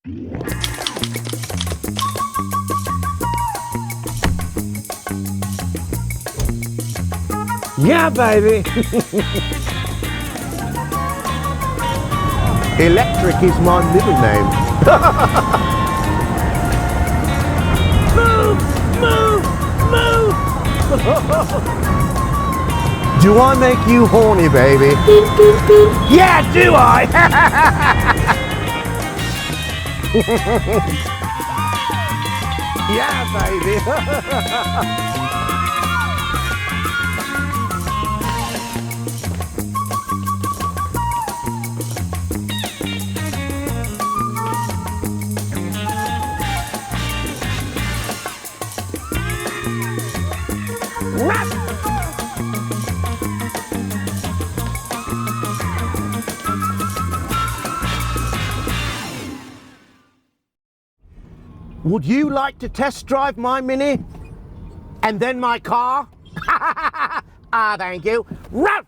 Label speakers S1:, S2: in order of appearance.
S1: Yeah, baby. Electric is my middle name. Move! Move! Move! Do I make you horny, baby? Yeah, do I? Yeah, baby. Would you like to test drive my Mini? And then my car? Ah, thank you. Ruff!